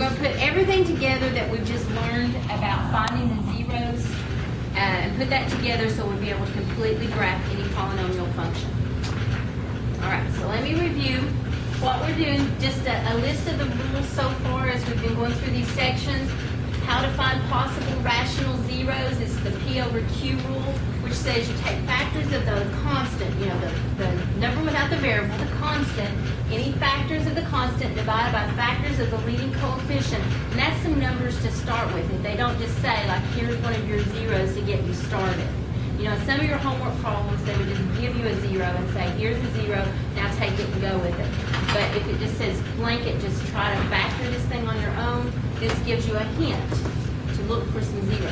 going to put everything together that we've just learned about finding the zeros and put that together so we'll be able to completely graph any polynomial function. All right, so let me review what we're doing. Just a list of the rules so far as we've been going through these sections. How to find possible rational zeros is the P over Q rule, which says you take factors of the constant, you know, the number without the variable, the constant, any factors of the constant divided by factors of the leading coefficient, and that's some numbers to start with. If they don't just say, like, here's one of your zeros to get you started. You know, some of your homework problems, they would just give you a zero and say, here's a zero, now take it and go with it. But if it just says blanket, just try to factor this thing on your own, this gives you a hint to look for some zeros.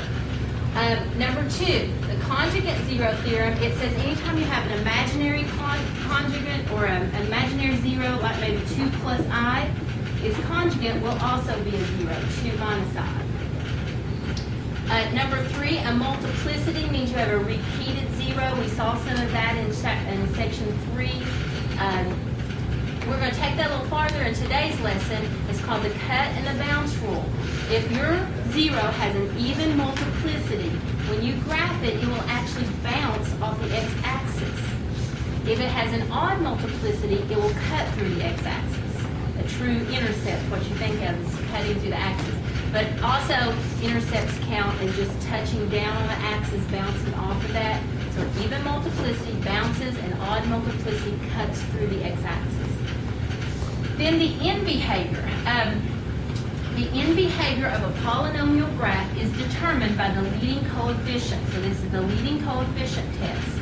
Number 2, the conjugate zero theorem. It says anytime you have an imaginary conjugate or an imaginary zero, like maybe 2 plus I, its conjugate will also be a zero, 2 minus I. Number 3, a multiplicity means you have a repeated zero. We saw some of that in section 3. We're going to take that a little farther in today's lesson. It's called the cut and the bounce rule. If your zero has an even multiplicity, when you graph it, it will actually bounce off the x-axis. If it has an odd multiplicity, it will cut through the x-axis. A true intercept, what you think of is cutting through the axis. But also, intercepts count as just touching down on the axis, bouncing off of that. So even multiplicity bounces, and odd multiplicity cuts through the x-axis. Then the end behavior. The end behavior of a polynomial graph is determined by the leading coefficient. So this is the leading coefficient test.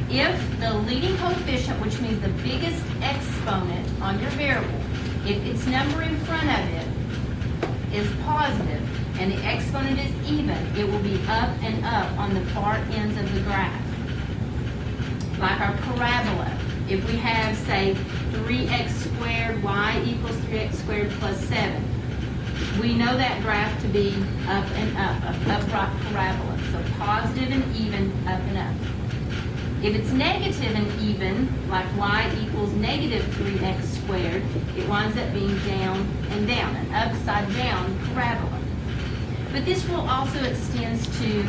If the leading coefficient, which means the biggest exponent on your variable, if its number in front of it is positive and the exponent is even, it will be up and up on the far ends of the graph. Like our parabola. If we have, say, 3x squared, y equals 3x squared plus 7, we know that graph to be up and up, an upright parabola. So positive and even, up and up. If it's negative and even, like y equals negative 3x squared, it winds up being down and down, an upside down parabola. But this rule also extends to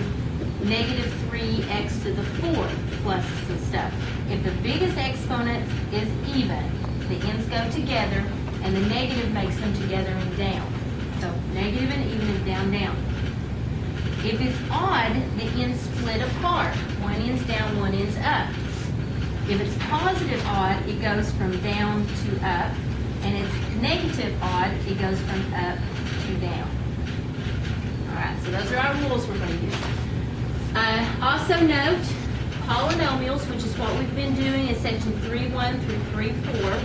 negative 3x to the 4th plus some stuff. If the biggest exponent is even, the ends go together, and the negative makes them together and down. So negative and even is down, down. If it's odd, the ends split apart. One end's down, one end's up. If it's positive odd, it goes from down to up, and it's negative odd, it goes from up to down. All right, so those are our rules we're going to use. Also note, polynomials, which is what we've been doing in section 3.1 through 3.4.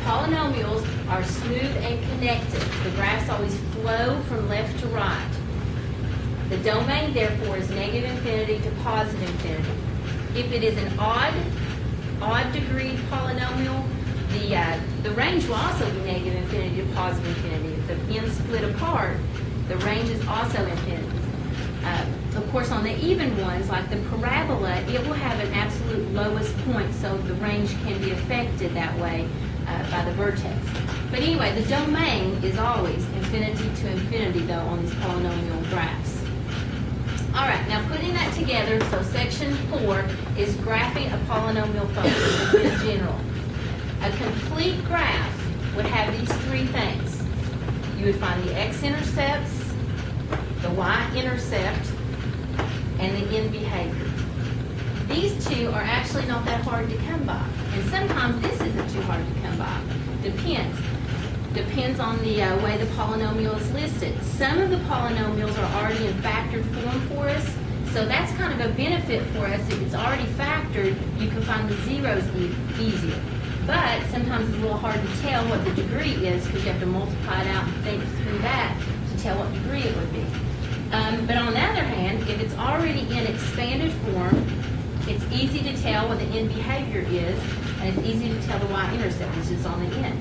Polynomials are smooth and connected. The graphs always flow from left to right. The domain, therefore, is negative infinity to positive infinity. If it is an odd degree polynomial, the range will also be negative infinity to positive infinity. If the ends split apart, the range is also infinity. Of course, on the even ones, like the parabola, it will have an absolute lowest point, so the range can be affected that way by the vertex. But anyway, the domain is always infinity to infinity, though, on these polynomial graphs. All right, now putting that together, so section 4 is graphing a polynomial function in general. A complete graph would have these 3 things. You would find the x-intercepts, the y-intercept, and the end behavior. These 2 are actually not that hard to come by. And sometimes this isn't too hard to come by. Depends on the way the polynomial is listed. Some of the polynomials are already in factored form for us, so that's kind of a benefit for us. If it's already factored, you can find the zeros easier. But sometimes it's a little hard to tell what the degree is because you have to multiply it out and think through that to tell what degree it would be. But on the other hand, if it's already in expanded form, it's easy to tell what the end behavior is, and it's easy to tell the y-intercept is just on the end.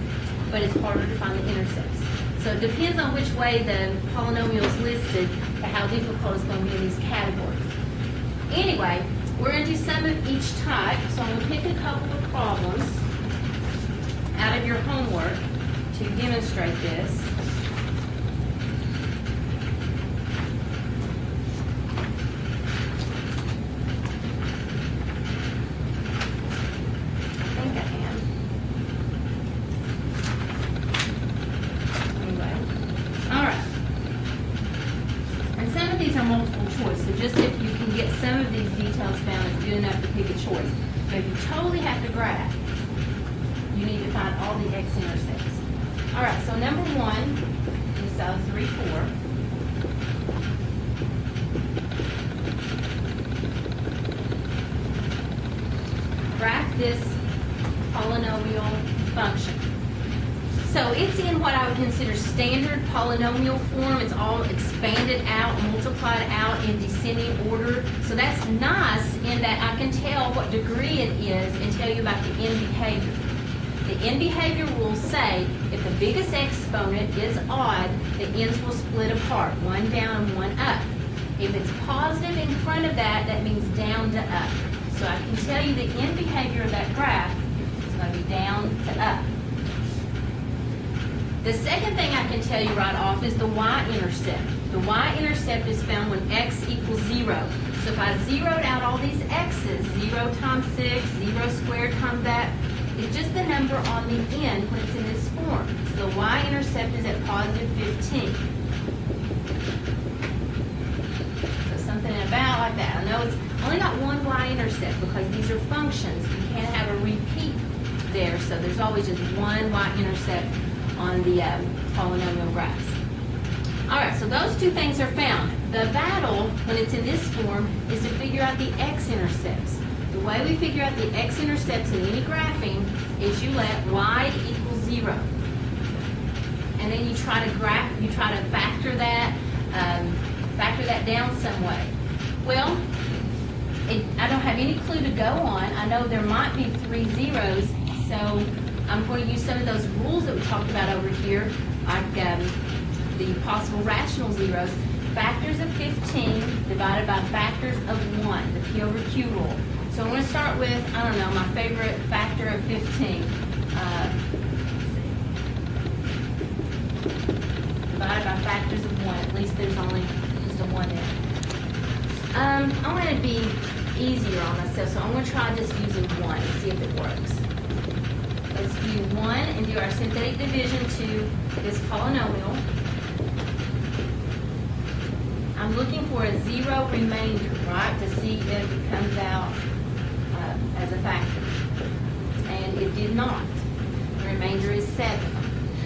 But it's harder to find the intercepts. So it depends on which way the polynomial is listed to how difficult it's going to be in these categories. Anyway, we're going to do some of each type, so I'm going to pick a couple of problems out of your homework to demonstrate this. multiple choice. So just if you can get some of these details found, it's good enough to pick a choice. But if you totally have to graph, you need to find all the x-intercepts. All right, so number one is 3, 4. Graph this polynomial function. So it's in what I would consider standard polynomial form. It's all expanded out, multiplied out in descending order. So that's nice in that I can tell what degree it is and tell you about the end behavior. The end behavior rules say if the biggest exponent is odd, the ends will split apart, one down and one up. If it's positive in front of that, that means down to up. So I can tell you the end behavior of that graph is going to be down to up. The second thing I can tell you right off is the y-intercept. The y-intercept is found when x equals 0. So if I zeroed out all these x's, 0 times 6, 0 squared times that, it's just the number on the end when it's in this form. So the y-intercept is at positive 15. So something about like that. I know it's only got one y-intercept because these are functions. You can't have a repeat there, so there's always just one y-intercept on the polynomial graphs. All right, so those two things are found. The battle, when it's in this form, is to figure out the x-intercepts. The way we figure out the x-intercepts in any graphing is you let y equal 0. And then you try to factor that down some way. Well, I don't have any clue to go on. I know there might be 3 zeros, so I'm going to use some of those rules that we talked about over here, like the possible rational zeros. Factors of 15 divided by factors of 1, the P over Q rule. So I'm going to start with, I don't know, my favorite factor of 15. Let's see. Divided by factors of 1. At least there's only just a 1 there. I want to be easier on myself, so I'm going to try just using 1 and see if it works. Let's do 1 and do our synthetic division to this polynomial. I'm looking for a 0 remainder, right, to see if it comes out as a factor. And it did not. The remainder is 7.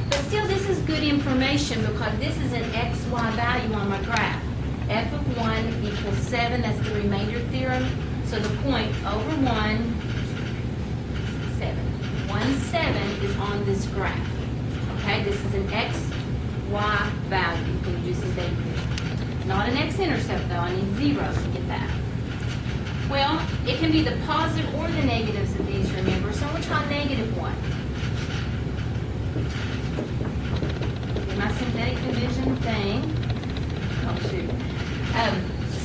But still, this is good information because this is an xy value on my graph. F of 1 equals 7. That's the remainder theorem. So the point over 1, 7. 1, 7 is on this graph. Okay, this is an x, y value. You can use this data here. Not an x-intercept though. I need zeros to get that. Well, it can be the positive or the negatives of these, remember. So I'm going to try negative 1. Get my synthetic division thing. Oh, shoot.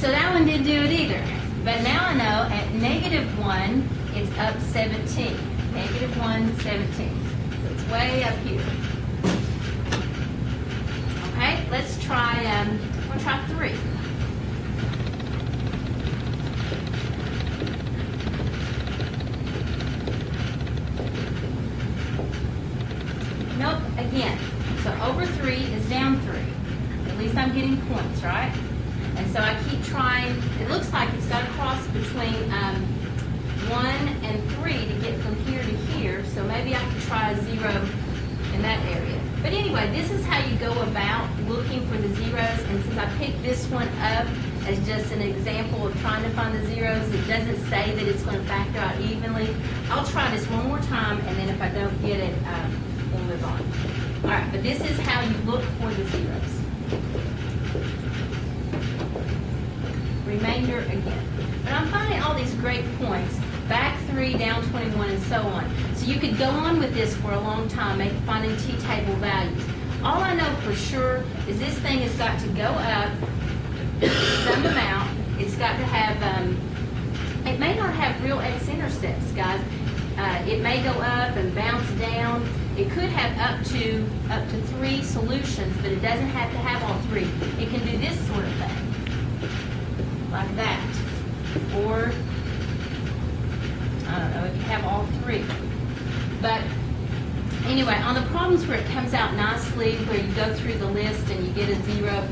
So that one didn't do it either. But now I know at negative 1, it's up 17. Negative 1, 17. So it's way up here. Okay, let's try, we'll try 3. Nope, again. So over 3 is down 3. At least I'm getting points, right? And so I keep trying. It looks like it's got to cross between 1 and 3 to get from here to here. So maybe I could try a 0 in that area. But anyway, this is how you go about looking for the zeros. And since I picked this one up as just an example of trying to find the zeros, it doesn't say that it's going to factor out evenly. I'll try this one more time, and then if I don't get it, we'll move on. All right, but this is how you look for the zeros. Remainder again. But I'm finding all these great points. Back 3, down 21, and so on. So you could go on with this for a long time, finding t-table values. All I know for sure is this thing has got to go up some amount. It's got to have, it may not have real x-intercepts, guys. It may go up and bounce down. It could have up to 3 solutions, but it doesn't have to have all 3. It can do this sort of thing, like that. Or, I don't know, it can have all 3. But anyway, on the problems where it comes out nicely, where you go through the list and you get a 0,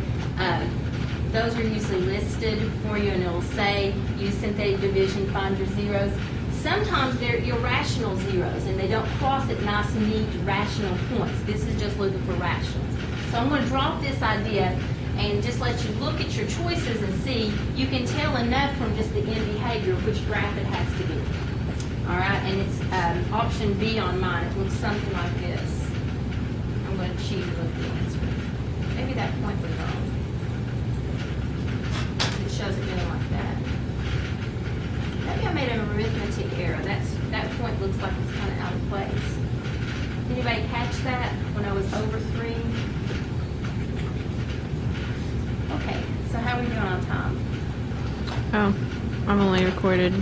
those are usually listed for you, and it'll say use synthetic division, find your zeros. Sometimes they're irrational zeros, and they don't cross at nice, neat, rational points. This is just looking for rationals. So I'm going to drop this idea and just let you look at your choices and see. You can tell enough from just the end behavior which graph it has to be. All right, and it's option B on mine. It looks something like this. I'm going to cheat and look at the answer. Maybe that point was wrong. It shows it going like that. Maybe I made an arithmetic error. That point looks like it's kind of out of place. Anybody catch that when I was over 3? Okay, so how are we doing on time? Oh, I'm only recorded